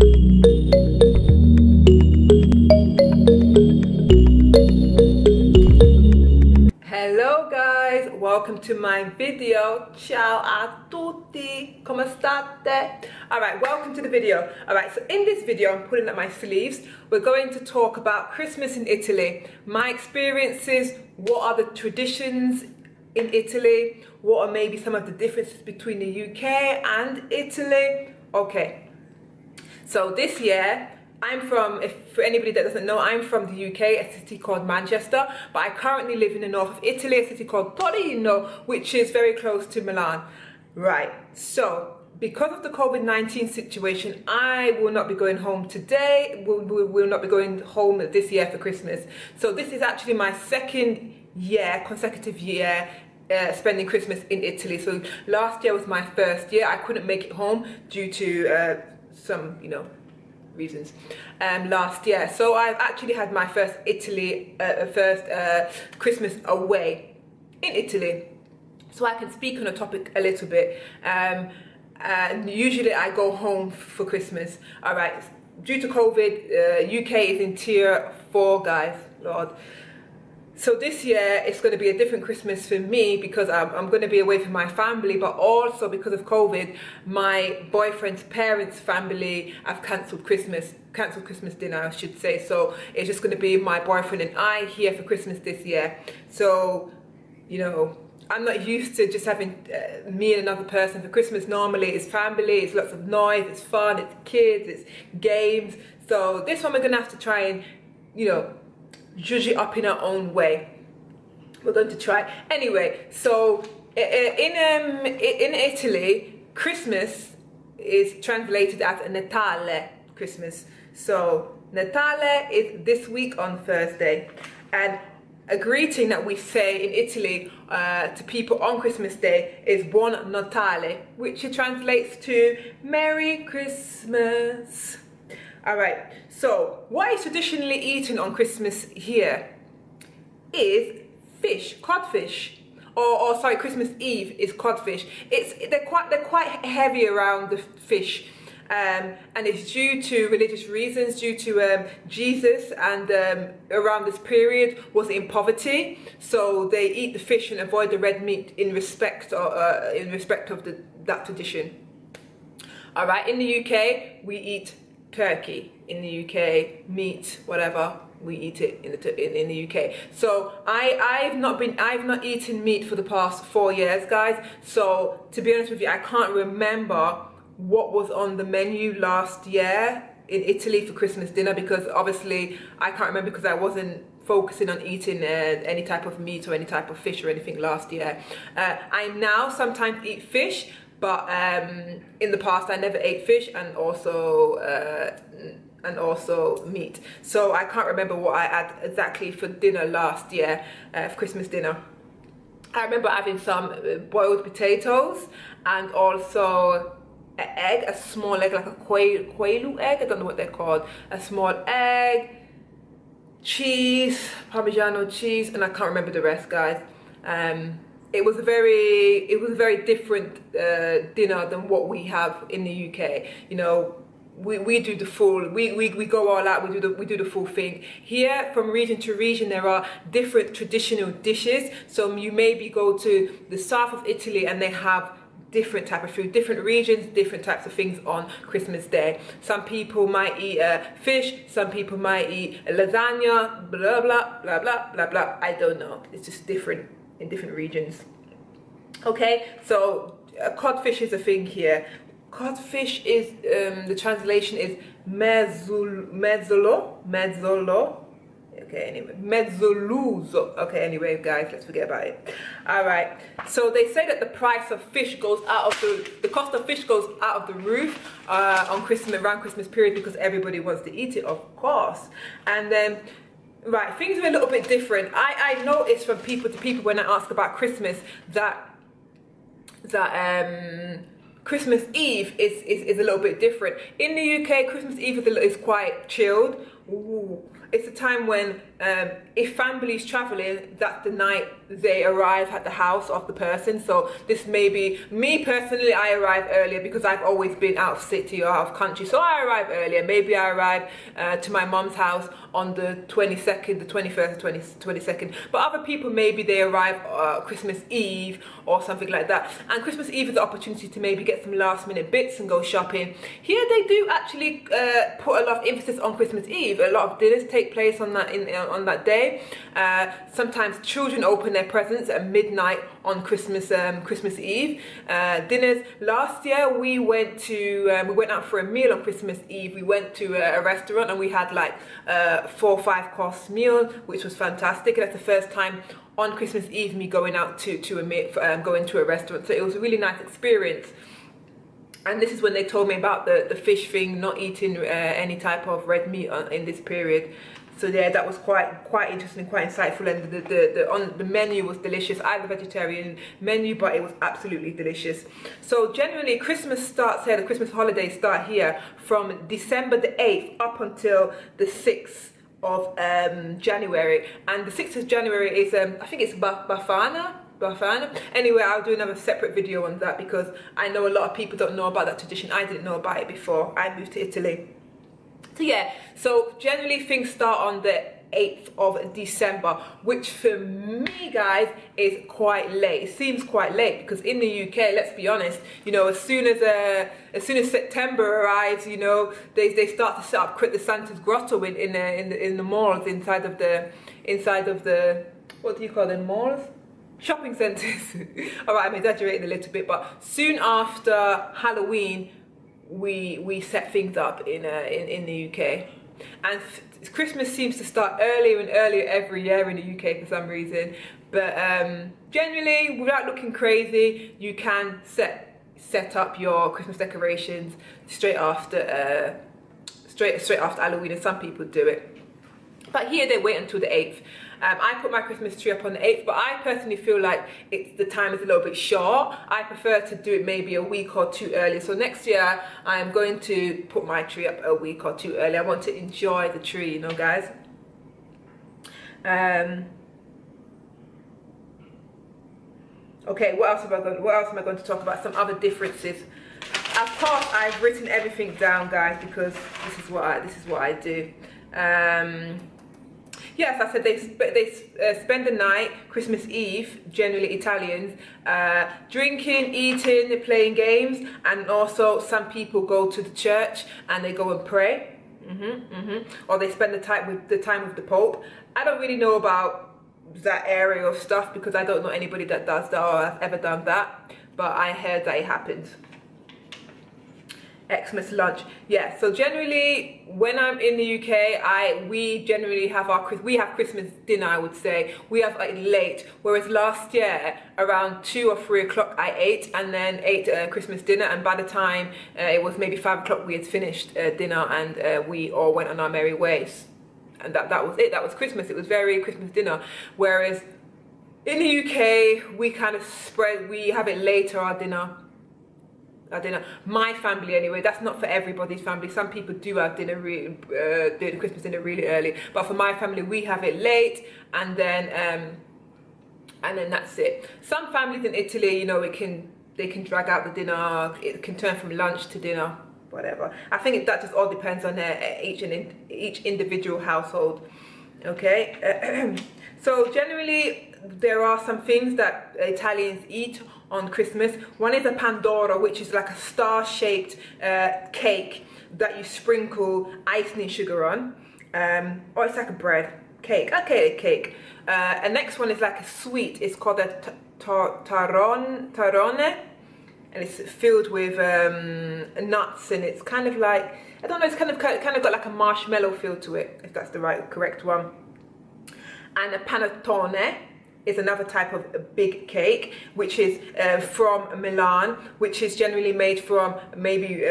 Hello guys, welcome to my video. Ciao a tutti, come state? Alright, welcome to the video. Alright, so in this video I'm pulling up my sleeves. We're going to talk about Christmas in Italy, my experiences, what are the traditions in Italy, what are maybe some of the differences between the UK and Italy. Okay, so this year I'm from, for anybody that doesn't know, I'm from the UK, a city called Manchester, but I currently live in the north of Italy, a city called Torino, which is very close to Milan. Right, so because of the COVID-19 situation, I will not be going home today, will not be going home this year for Christmas. So this is actually my second consecutive year spending Christmas in Italy. So last year was my first year. I couldn't make it home due to some, reasons last year. So I've actually had my first Christmas away in Italy. So I can speak on the topic a little bit. Usually I go home for Christmas. All right, due to COVID, UK is in tier 4, guys, Lord. So this year it's going to be a different Christmas for me because I'm going to be away from my family, but also because of COVID, my boyfriend's parents' family have cancelled Christmas dinner, I should say. So it's just going to be my boyfriend and I here for Christmas this year. So, I'm not used to just having me and another person for Christmas. Normally it's family, it's lots of noise, it's fun, it's kids, it's games. So this one we're going to have to try and, judge it up in our own way. We're going to try. Anyway, so in Italy, Christmas is translated as Natale, Christmas. So Natale is this week on Thursday. And a greeting that we say in Italy to people on Christmas Day is Buon Natale, which translates to Merry Christmas. Alright, so what is traditionally eaten on Christmas here is fish, codfish. Or sorry, Christmas Eve is codfish. They're quite heavy around the fish. And it's due to religious reasons, due to Jesus, and around this period was in poverty, so they eat the fish and avoid the red meat in respect of that tradition. All right, in the UK we eat turkey. In the UK, meat, whatever, we eat it in the UK. So I've not eaten meat for the past 4 years, guys. So to be honest with you, I can't remember what was on the menu last year in Italy for Christmas dinner, because obviously I can't remember because I wasn't focusing on eating any type of meat or any type of fish or anything last year. I now sometimes eat fish, but in the past I never ate fish, and also meat. So I can't remember what I had exactly for dinner last year, for Christmas dinner. I remember having some boiled potatoes and also an egg, a small egg, like a quail egg, I don't know what they're called, a small egg, cheese, Parmigiano cheese, and I can't remember the rest, guys. It was a very different dinner than what we have in the UK. We do the full, we go all out, we do the full thing. Here, from region to region, there are different traditional dishes. So you maybe go to the south of Italy and they have different type of food, different regions, different types of things on Christmas Day. Some people might eat fish, some people might eat lasagna, blah, blah, blah, blah, blah, blah. I don't know. It's just different in different regions. Okay, so codfish is a thing here. Codfish is, the translation is mezzolo. Okay, anyway, mezzoluso. Okay, anyway, guys, let's forget about it. All right, so they say that the price of fish goes out of the cost of fish goes out of the roof on around Christmas period, because everybody wants to eat it, of course. And then, right, things are a little bit different. I noticed from people to people when I ask about Christmas that Christmas Eve is a little bit different. In the UK, Christmas Eve is quite chilled. Ooh. It's a time when if family's traveling, that's the night they arrive at the house of the person. So this may be me personally. I arrive earlier because I've always been out of city or out of country, so I arrive earlier. Maybe I arrive to my mom's house on the 22nd, the 21st, 22nd. But other people, maybe they arrive Christmas Eve or something like that. And Christmas Eve is the opportunity to maybe get some last minute bits and go shopping. Here they do actually put a lot of emphasis on Christmas Eve. A lot of dinners take place on that on that day. Sometimes children open their presents at midnight on Christmas Eve. Dinners. Last year we went out for a meal on Christmas Eve. We went to a restaurant and we had like 4 or 5 course meal, which was fantastic. And that's the first time on Christmas Eve me going out to a meal, going to a restaurant. So it was a really nice experience. And this is when they told me about the fish thing, not eating any type of red meat in this period. So yeah, that was quite interesting, quite insightful, and the menu was delicious. I had a vegetarian menu, but it was absolutely delicious. So generally, Christmas starts here. The Christmas holidays start here from December the 8th up until the 6th of January, and the 6th of January is I think it's Bafana. Anyway, I'll do another separate video on that because I know a lot of people don't know about that tradition. I didn't know about it before I moved to Italy. So yeah, so generally things start on the 8th of December, which for me, guys, is quite late. It seems quite late because in the UK, let's be honest, you know, as soon as September arrives, you know, they start to set up the Santa's grotto in the malls inside of the what do you call them, malls? Shopping centres. All right, I'm exaggerating a little bit, but soon after Halloween, we set things up in the UK, and Christmas seems to start earlier and earlier every year in the UK for some reason. But generally, without looking crazy, you can set up your Christmas decorations straight after Halloween, and some people do it. But here they wait until the 8th. I put my Christmas tree up on the 8th, but I personally feel like the time is a little bit short. I prefer to do it maybe a week or 2 earlier. So next year, I'm going to put my tree up a week or 2 early. I want to enjoy the tree, you know, guys. Okay, what else am I going to talk about? Some other differences. Of course, I've written everything down, guys, because this is what I do. Yes, I said they spend the night, Christmas Eve, generally Italians, drinking, eating, playing games, and also some people go to the church and they go and pray, or they spend the time with the Pope. I don't really know about that area of stuff because I don't know anybody that does that or has ever done that, but I heard that it happens. Xmas lunch, yeah. So generally, when I'm in the UK, we generally have we have Christmas dinner. I would say we have like late. Whereas last year, around 2 or 3 o'clock, I ate and then ate Christmas dinner. And by the time it was maybe 5 o'clock, we had finished dinner and we all went on our merry ways. And that was it. That was Christmas. It was very Christmas dinner. Whereas in the UK, we kind of we have it later, our dinner. My family anyway. That's not for everybody's family. Some people do have dinner do Christmas dinner really early, but for my family we have it late, and then that's it. Some families in Italy, you know, they can drag out the dinner. It can turn from lunch to dinner, whatever. I think that just all depends on each individual household. Okay. So generally there are some things that Italians eat on Christmas. One is a pandoro, which is like a star-shaped cake that you sprinkle icing sugar on, or it's like a bread cake. Okay, cake. And next one is like a sweet. It's called a tarone, and it's filled with nuts, and it's kind of like, I don't know, it's kind of got like a marshmallow feel to it, if that's the correct one. And a panettone is another type of big cake, which is from Milan, which is generally made from maybe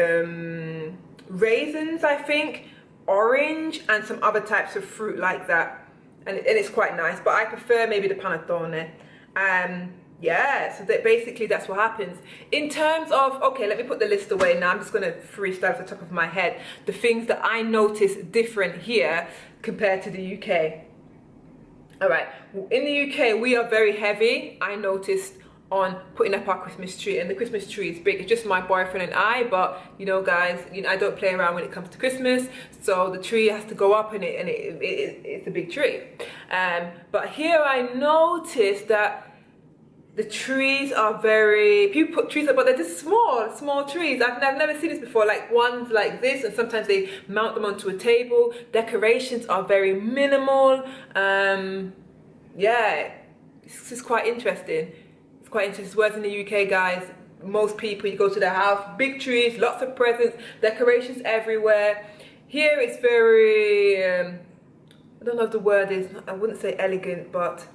raisins, I think, orange, and some other types of fruit like that. And it's quite nice, but I prefer maybe the panettone. Yeah, so basically that's what happens. In terms of, okay, let me put the list away now. I'm just going to freestyle off the top of my head the things that I notice different here compared to the UK. All right, in the UK, we are very heavy, I noticed, on putting up our Christmas tree, and the Christmas tree is big. It's just my boyfriend and I, but you know, guys, you know, I don't play around when it comes to Christmas, so the tree has to go up, and it's a big tree. But here I noticed that the trees are very, people put trees up, but they're just small trees. I've never seen this before, like ones like this, and sometimes they mount them onto a table. Decorations are very minimal. Yeah, it's just quite interesting. It's quite interesting. Whereas in the UK, guys, most people, you go to their house, big trees, lots of presents, decorations everywhere. Here it's very, I don't know if the word is, I wouldn't say elegant, but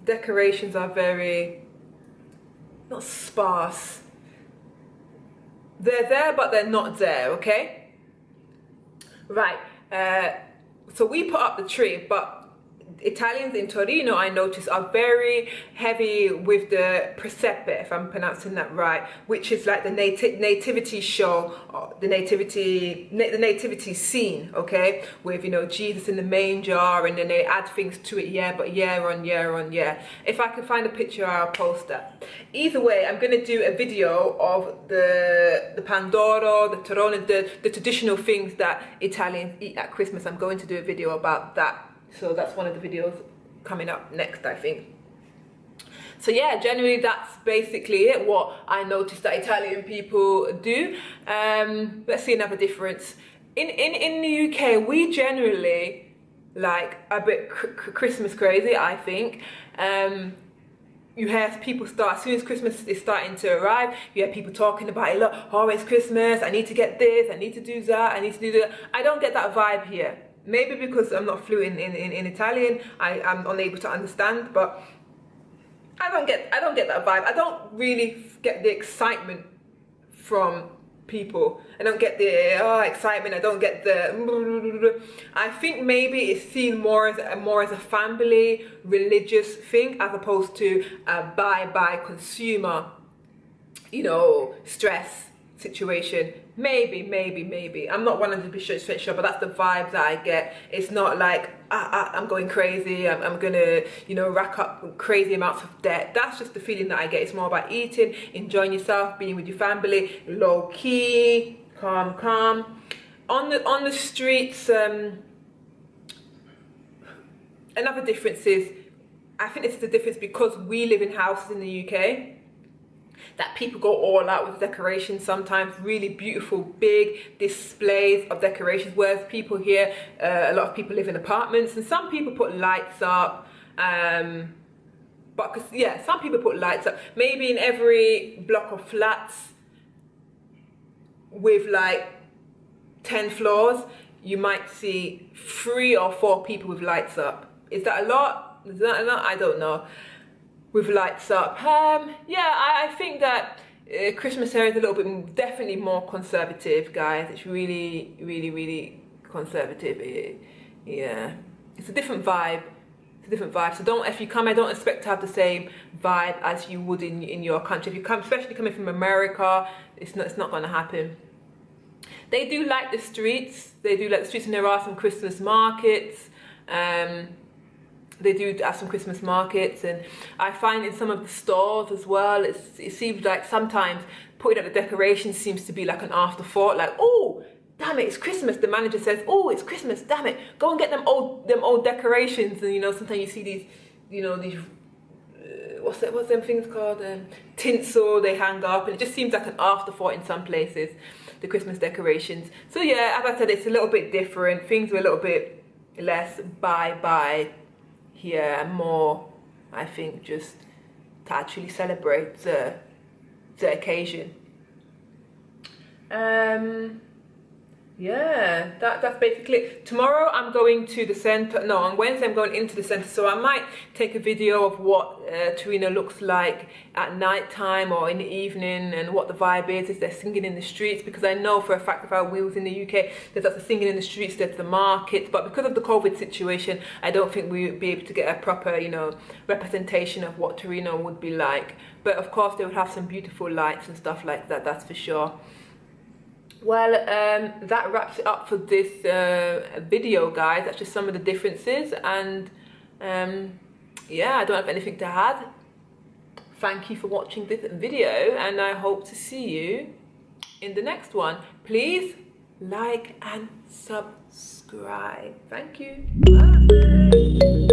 decorations are very, not sparse. They're there, but they're not there, okay? Right, so we put up the tree, but Italians in Torino, I noticed, are very heavy with the presepe, if I'm pronouncing that right, which is like the nativity show, the nativity scene, okay, with, you know, Jesus in the manger, and then they add things to it year on year. If I can find a picture, I'll post that. Either way, I'm going to do a video of the pandoro, the torone, the traditional things that Italians eat at Christmas. I'm going to do a video about that. So that's one of the videos coming up next, I think. So yeah, generally that's basically it, what I noticed that Italian people do. Let's see another difference. In the UK, we generally like a bit Christmas crazy, I think. You hear people start, as soon as Christmas is starting to arrive, you hear people talking about it, look, oh, it's Christmas, I need to get this, I need to do that, I need to do that. I don't get that vibe here. Maybe because I'm not fluent in Italian, I'm unable to understand, but I don't get that vibe. I don't really get the excitement from people. I don't get the excitement. I don't get the. I think maybe it's seen more as a family religious thing, as opposed to a buy consumer, you know, stress situation. Maybe. I'm not 100% sure, but that's the vibe that I get. It's not like I'm going crazy. I'm gonna, you know, rack up crazy amounts of debt. That's just the feeling that I get. It's more about eating, enjoying yourself, being with your family, low key, calm. On the streets, another difference is, I think this is the difference because we live in houses in the UK, that people go all out with decorations, sometimes really beautiful big displays of decorations, whereas people here, a lot of people live in apartments, and some people put lights up, but yeah, some people put lights up. Maybe in every block of flats with like 10 floors, you might see 3 or 4 people with lights up. Is that a lot? Is that a lot? I don't know. With lights up. Yeah, I think that Christmas here is a little bit, definitely more conservative, guys. It's really conservative. Yeah, it's a different vibe. It's a different vibe. So if you come, I don't expect to have the same vibe as you would in your country. If you come, especially coming from America, it's not going to happen. They do like the streets. They do like the streets, and there are some Christmas markets. They do have some Christmas markets, and I find in some of the stores as well, it seems like sometimes putting up the decorations seems to be like an afterthought, like, oh, damn it, it's Christmas. The manager says, oh, it's Christmas, damn it, go and get them old decorations. And you know, sometimes you see these, you know, these what's them things called, tinsel they hang up, and it just seems like an afterthought in some places, the Christmas decorations. So yeah, as I said, it's a little bit different. Things are a little bit less bye here, and more, I think, just to actually celebrate the occasion. Yeah, that's basically it. Tomorrow I'm going to the centre, no, on Wednesday I'm going into the centre, so I might take a video of what Torino looks like at night time or in the evening, and what the vibe is they're singing in the streets, because I know for a fact if I was in the UK, there's lots of singing in the streets, there's the markets, but because of the COVID situation, I don't think we would be able to get a proper, you know, representation of what Torino would be like. But of course they would have some beautiful lights and stuff like that, that's for sure. Well, that wraps it up for this video, guys. That's just some of the differences, and yeah, I don't have anything to add. Thank you for watching this video, and I hope to see you in the next one. Please like and subscribe. Thank you. Bye.